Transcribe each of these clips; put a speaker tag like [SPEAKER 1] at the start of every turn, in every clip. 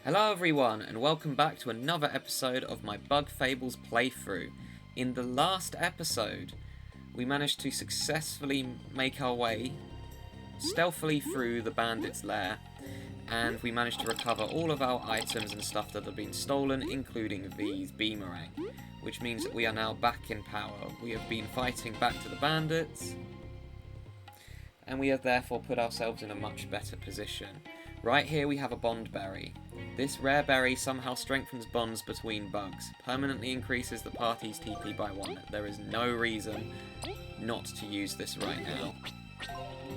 [SPEAKER 1] Hello everyone, and welcome back to another episode of my Bug Fables playthrough. In the last episode, we managed to successfully make our way stealthily through the bandit's lair, and we managed to recover all of our items and stuff that had been stolen, including V's boomerang, which means that we are now back in power. We have been fighting back to the bandits, and we have therefore put ourselves in a much better position. Right here we have a bond berry. This rare berry somehow strengthens bonds between bugs, permanently increases the party's TP by 1. There is no reason not to use this right now.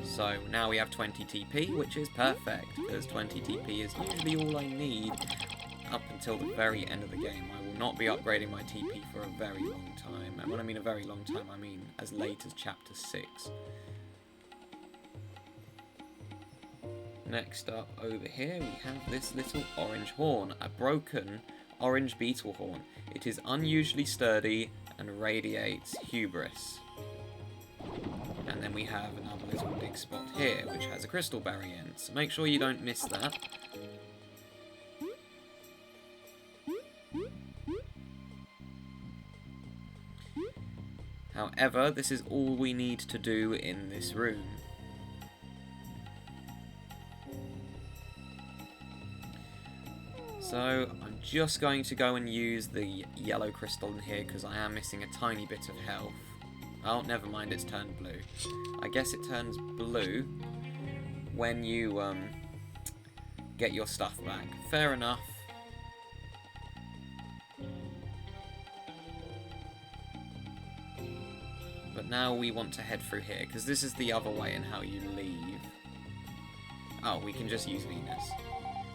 [SPEAKER 1] So now we have 20 TP, which is perfect, because 20 TP is usually all I need up until the very end of the game. I will not be upgrading my TP for a very long time, and when I mean a very long time, I mean as late as chapter 6. Next up over here we have this little orange horn, a broken orange beetle horn. It is unusually sturdy and radiates hubris. And then we have another little big spot here which has a crystal berry in, so make sure you don't miss that. However, this is all we need to do in this room. So, I'm just going to go and use the yellow crystal in here because I am missing a tiny bit of health. Oh, never mind, it's turned blue. I guess it turns blue when you get your stuff back. Fair enough. But now we want to head through here because this is the other way in how you leave. Oh, we can just use Venus.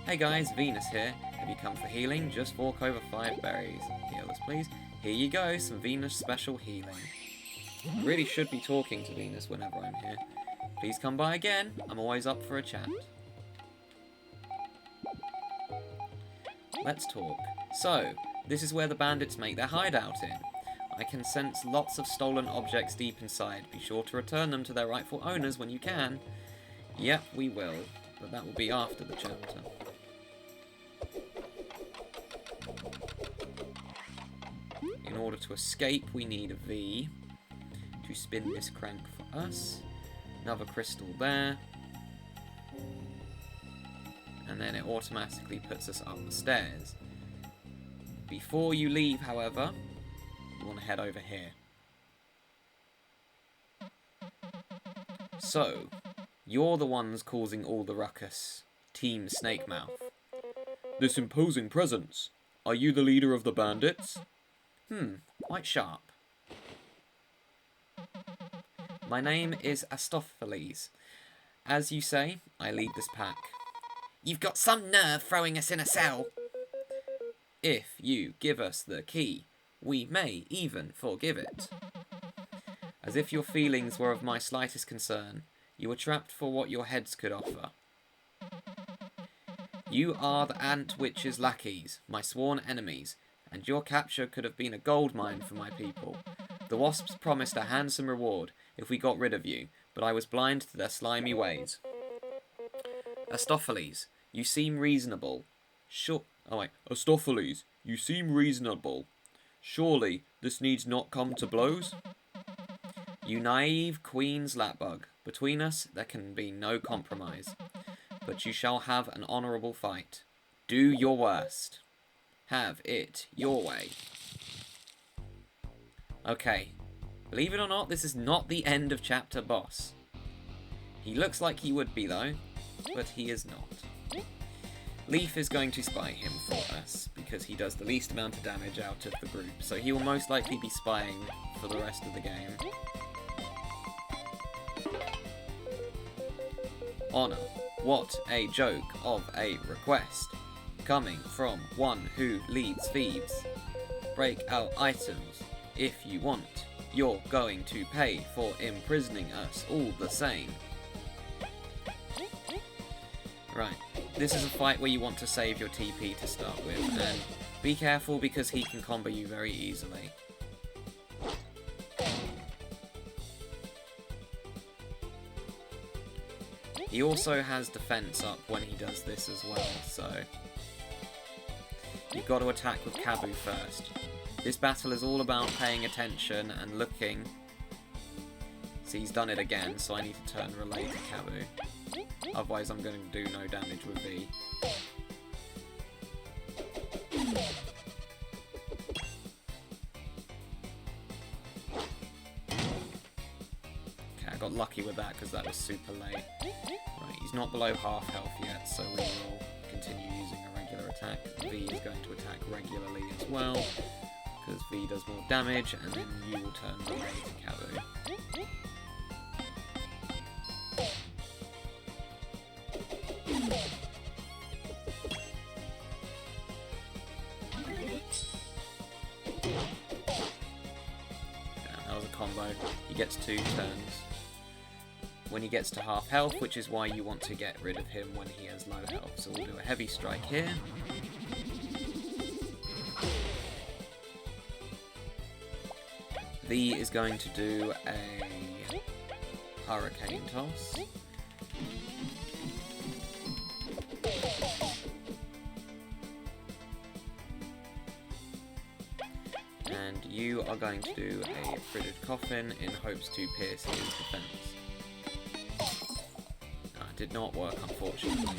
[SPEAKER 1] Hey guys, Venus here. Have you come for healing? Just fork over 5 berries. Heal us please. Here you go, some Venus special healing. I really should be talking to Venus whenever I'm here. Please come by again. I'm always up for a chat. Let's talk. So, this is where the bandits make their hideout in. I can sense lots of stolen objects deep inside. Be sure to return them to their rightful owners when you can. Yep, we will. But that will be after the chapter. In order to escape, we need a V to spin this crank for us. Another crystal there. And then it automatically puts us up the stairs. Before you leave, however, you want to head over here. So, you're the ones causing all the ruckus. Team Snakemouth. This imposing presence. Are you the leader of the bandits? Quite sharp. My name is Astotheles. As you say, I lead this pack. You've got some nerve throwing us in a cell. If you give us the key, we may even forgive it. As if your feelings were of my slightest concern, you were trapped for what your heads could offer. You are the Ant Witch's lackeys, my sworn enemies, and your capture could have been a gold mine for my people. The wasps promised a handsome reward if we got rid of you, but I was blind to their slimy ways. Astotheles, you seem reasonable. Astotheles, you seem reasonable. Surely this needs not come to blows? You naive Queen's lapbug. Between us there can be no compromise. But you shall have an honourable fight. Do your worst. Have it your way. Okay, believe it or not, this is not the end of chapter boss. He looks like he would be though, but he is not. Leaf is going to spy him for us, because he does the least amount of damage out of the group, so he will most likely be spying for the rest of the game. Honor, what a joke of a request. Coming from one who leads thieves. Break our items if you want. You're going to pay for imprisoning us all the same. Right, this is a fight where you want to save your TP to start with, and be careful because he can combo you very easily. He also has defense up when he does this as well, so got to attack with Kabu first. This battle is all about paying attention and looking. See, he's done it again, so I need to turn relay to Kabu. Otherwise I'm going to do no damage with V. Okay, I got lucky with that because that was super late. Right, he's not below half health yet, so we will continue using a regular attack. V is going to attack regularly as well, because V does more damage, and then you will turn relay to Kabu. That was a combo. He gets 2 turns. When he gets to half health, which is why you want to get rid of him when he has low health. So we'll do a heavy strike here. V is going to do a hurricane toss. And you are going to do a frigid coffin in hopes to pierce his defense. Did not work, unfortunately.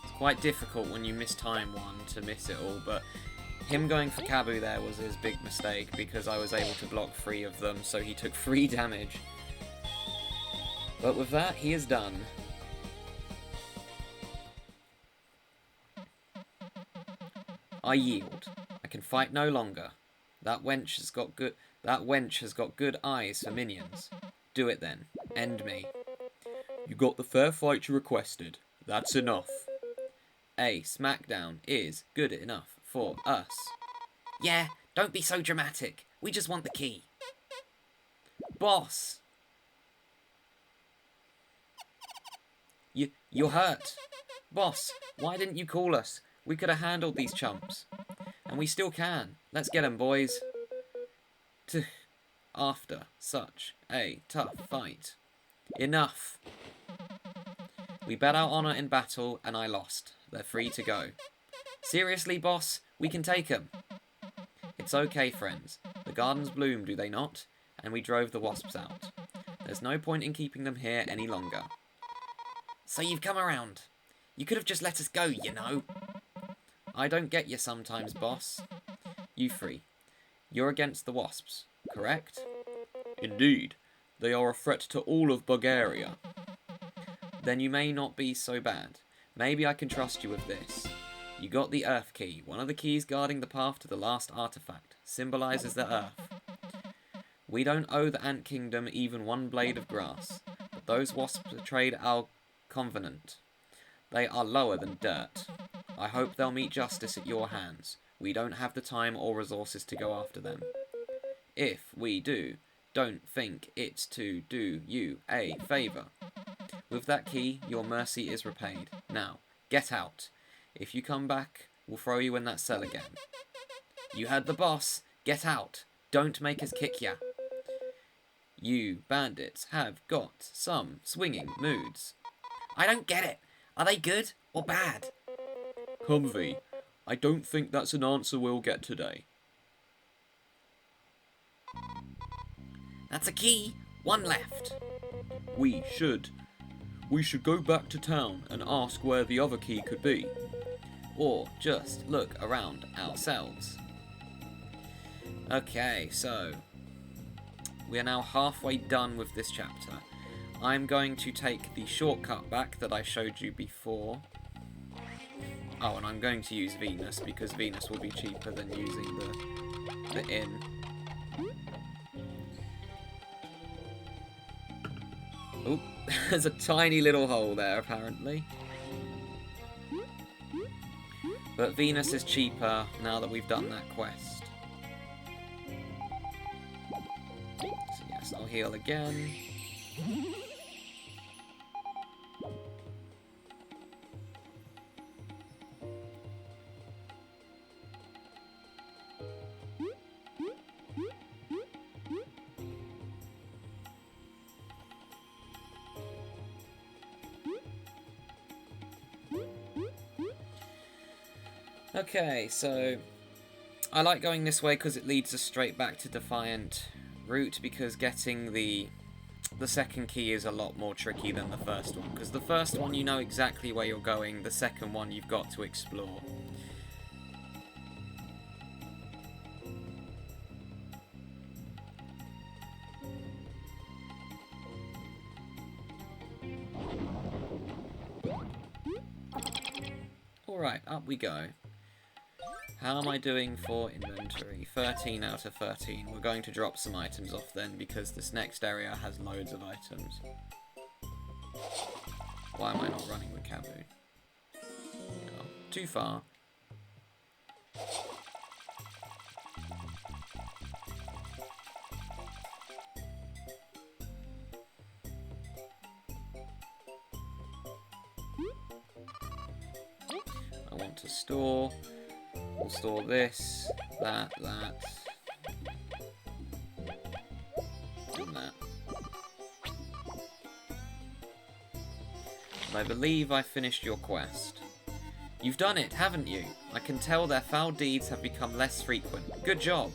[SPEAKER 1] It's quite difficult when you mistime one to miss it all, but him going for Kabu there was his big mistake because I was able to block 3 of them, so he took 3 damage. But with that, he is done. I yield. I can fight no longer. That wench has got good eyes for minions. Do it then. End me. You got the fair fight you requested. That's enough. A smackdown is good enough for us. Yeah, don't be so dramatic. We just want the key. Boss! You're hurt. Boss, why didn't you call us? We could have handled these chumps. And we still can. Let's get 'em, boys. After such a tough fight. Enough. We bet our honour in battle, and I lost. They're free to go. Seriously, boss? We can take 'em. It's okay, friends. The gardens bloom, do they not? And we drove the wasps out. There's no point in keeping them here any longer. So you've come around. You could have just let us go, you know. I don't get you sometimes, boss. You 3. You're against the wasps, correct? Indeed. They are a threat to all of Bulgaria. Then you may not be so bad. Maybe I can trust you with this. You got the Earth Key. One of the keys guarding the path to the last artifact. Symbolises the Earth. We don't owe the Ant Kingdom even 1 blade of grass. But those wasps betrayed our covenant. They are lower than dirt. I hope they'll meet justice at your hands. We don't have the time or resources to go after them. If we do, don't think it's to do you a favour. With that key, your mercy is repaid. Now, get out. If you come back, we'll throw you in that cell again. You heard the boss. Get out. Don't make us kick ya. You bandits have got some swinging moods. I don't get it. Are they good or bad? Humvee, I don't think that's an answer we'll get today. That's a key. 1 left. We should go back to town and ask where the other key could be. Or just look around ourselves. Okay, so we are now halfway done with this chapter. I'm going to take the shortcut back that I showed you before. Oh, and I'm going to use Venus, because Venus will be cheaper than using the inn. Oop, there's a tiny little hole there, apparently. But Venus is cheaper now that we've done that quest. So yes, I'll heal again. Okay, so I like going this way because it leads us straight back to Defiant Route, because getting the second key is a lot more tricky than the first one, because the first one you know exactly where you're going, the second one you've got to explore. Alright, up we go. How am I doing for inventory? 13 out of 13. We're going to drop some items off then, because this next area has loads of items. Why am I not running with Cabu? Oh, too far. I want to store. We'll store this, that, and that. And I believe I finished your quest. You've done it, haven't you? I can tell their foul deeds have become less frequent. Good job.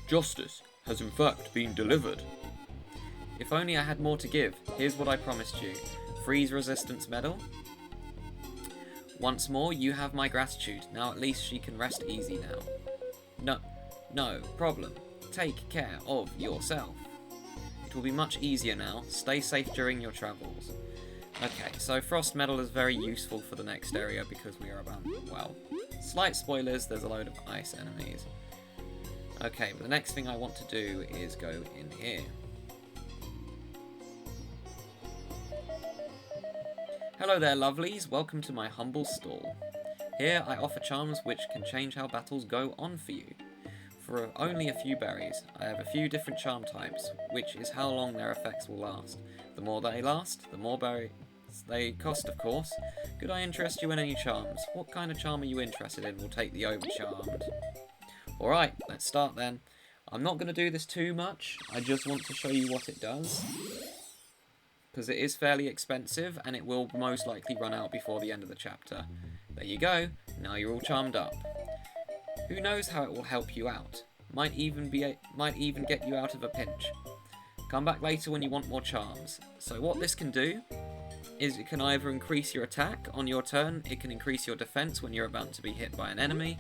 [SPEAKER 1] Justice has in fact been delivered. If only I had more to give. Here's what I promised you. Freeze resistance medal. Once more, you have my gratitude. Now at least she can rest easy now. No problem. Take care of yourself. It will be much easier now. Stay safe during your travels. Okay, so Frost Medal is very useful for the next area because we are about, well, slight spoilers, there's a load of ice enemies. Okay, but the next thing I want to do is go in here. Hello there, lovelies. Welcome to my humble stall. Here I offer charms which can change how battles go on for you. For only a few berries, I have a few different charm types, which is how long their effects will last. The more they last, the more berries they cost, of course. Could I interest you in any charms? What kind of charm are you interested in? We'll take the Overcharmed. Alright, let's start then. I'm not going to do this too much, I just want to show you what it does. Because it is fairly expensive, and it will most likely run out before the end of the chapter. There you go, now you're all charmed up. Who knows how it will help you out? Might even get you out of a pinch. Come back later when you want more charms. So what this can do is it can either increase your attack on your turn, it can increase your defense when you're about to be hit by an enemy,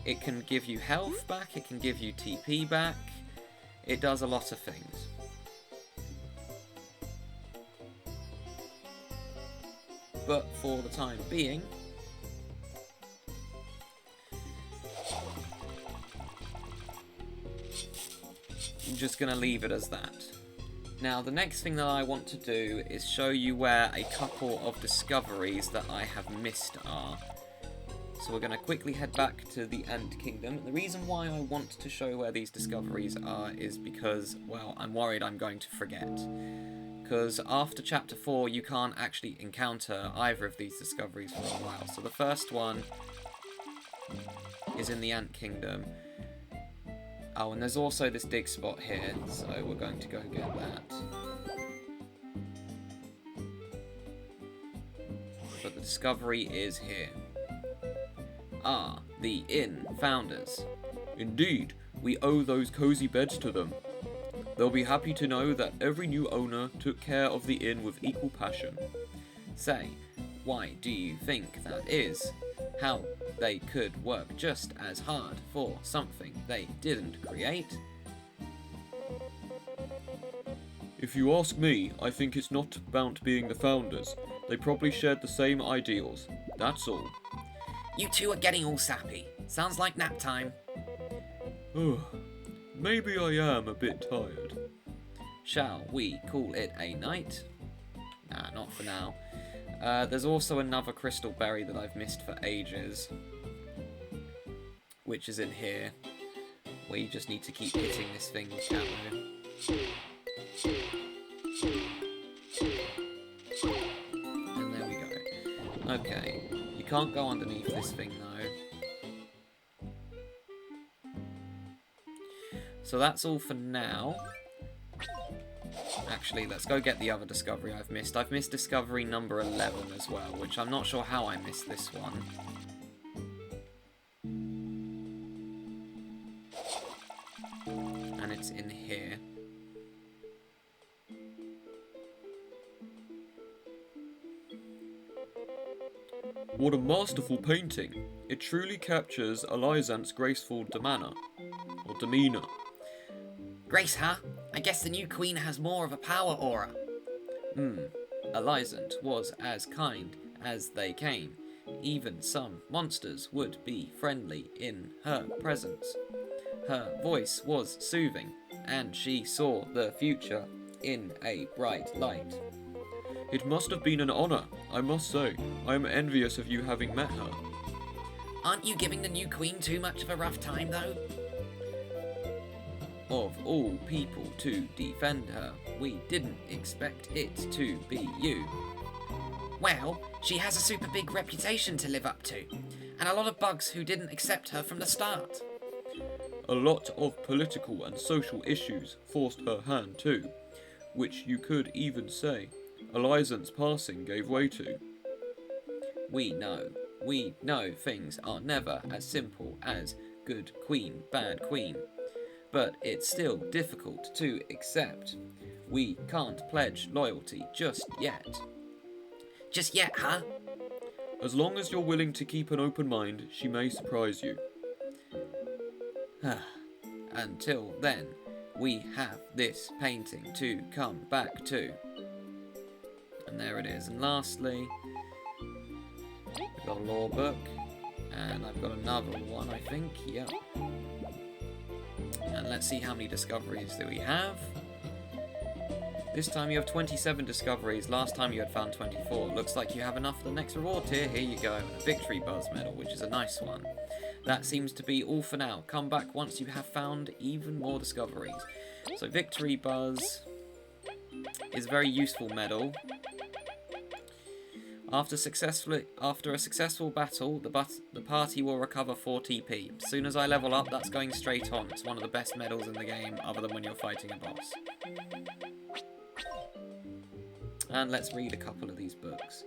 [SPEAKER 1] it can give you health back, it can give you TP back, it does a lot of things. But for the time being, I'm just going to leave it as that. Now, the next thing that I want to do is show you where a couple of discoveries that I have missed are. So we're going to quickly head back to the Ant Kingdom. The reason why I want to show where these discoveries are is because, well, I'm worried I'm going to forget. Because after Chapter 4, you can't actually encounter either of these discoveries for a while. So the first one is in the Ant Kingdom. Oh, and there's also this dig spot here, so we're going to go get that. But the discovery is here. Ah, the inn founders. Indeed, we owe those cozy beds to them. They'll be happy to know that every new owner took care of the inn with equal passion. Say, why do you think that is? How they could work just as hard for something they didn't create? If you ask me, I think it's not about being the founders. They probably shared the same ideals. That's all. You two are getting all sappy. Sounds like nap time. Maybe I am a bit tired. Shall we call it a night? Nah, not for now. There's also another crystal berry that I've missed for ages, which is in here, where you just need to keep hitting this thing with Cabu. And there we go. Okay, you can't go underneath this thing though. So that's all for now. Actually, let's go get the other discovery I've missed. I've missed discovery number 11 as well, which I'm not sure how I missed this one. it's in here.
[SPEAKER 2] What a masterful painting. It truly captures Elizant's graceful demeanor.
[SPEAKER 1] Grace, huh? I guess the new queen has more of a power aura. Elizant was as kind as they came. Even some monsters would be friendly in her presence. Her voice was soothing, and she saw the future in a bright light.
[SPEAKER 2] It must have been an honor, I must say. I am envious of you having met her.
[SPEAKER 1] Aren't you giving the new queen too much of a rough time, though? Of all people to defend her, we didn't expect it to be you. Well, she has a super big reputation to live up to, and a lot of bugs who didn't accept her from the start.
[SPEAKER 2] A lot of political and social issues forced her hand too, which you could even say Elizant's passing gave way to.
[SPEAKER 1] We know things are never as simple as good queen, bad queen, but it's still difficult to accept. We can't pledge loyalty just yet. Just yet, huh?
[SPEAKER 2] As long as you're willing to keep an open mind, she may surprise you.
[SPEAKER 1] Until then, we have this painting to come back to. And there it is. And lastly, we've got a lore book. And I've got another one, I think. Yep. And let's see how many discoveries do we have. This time you have 27 discoveries. Last time you had found 24. Looks like you have enough for the next reward tier. Here you go. A victory buzz medal, which is a nice one. That seems to be all for now. Come back once you have found even more discoveries. So victory buzz is a very useful medal. After a successful battle, the party will recover 4 TP. As soon as I level up, that's going straight on. It's one of the best medals in the game, other than when you're fighting a boss. And let's read a couple of these books.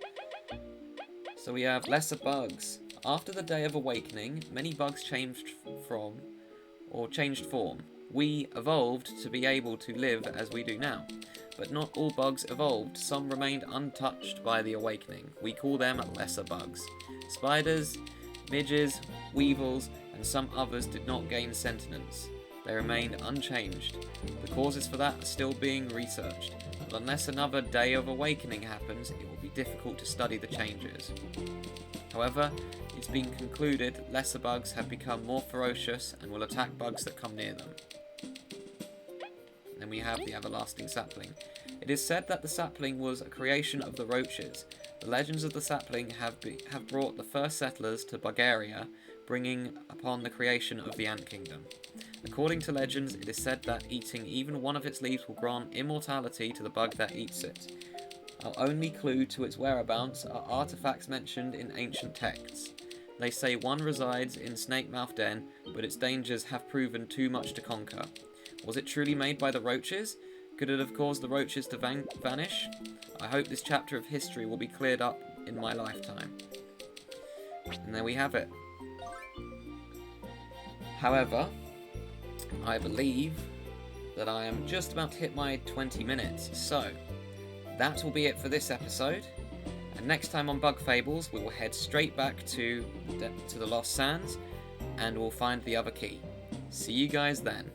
[SPEAKER 1] So we have Lesser Bugs. After the Day of Awakening, many bugs changed form. We evolved to be able to live as we do now. But not all bugs evolved, some remained untouched by the awakening. We call them lesser bugs. Spiders, midges, weevils, and some others did not gain sentience. They remained unchanged. The causes for that are still being researched, but unless another Day of Awakening happens, it will be difficult to study the changes. However, it's been concluded lesser bugs have become more ferocious and will attack bugs that come near them. Then we have the everlasting sapling. It is said that the sapling was a creation of the roaches. The legends of the sapling have brought the first settlers to Bulgaria, bringing upon the creation of the ant kingdom. According to legends, it is said that eating even one of its leaves will grant immortality to the bug that eats it. Our only clue to its whereabouts are artifacts mentioned in ancient texts. They say one resides in Snakemouth Den, but its dangers have proven too much to conquer. Was it truly made by the roaches? Could it have caused the roaches to vanish? I hope this chapter of history will be cleared up in my lifetime. And there we have it. However, I believe that I am just about to hit my 20 minutes, so that will be it for this episode. And next time on Bug Fables, we will head straight back to the Lost Sands, and we'll find the other key. See you guys then.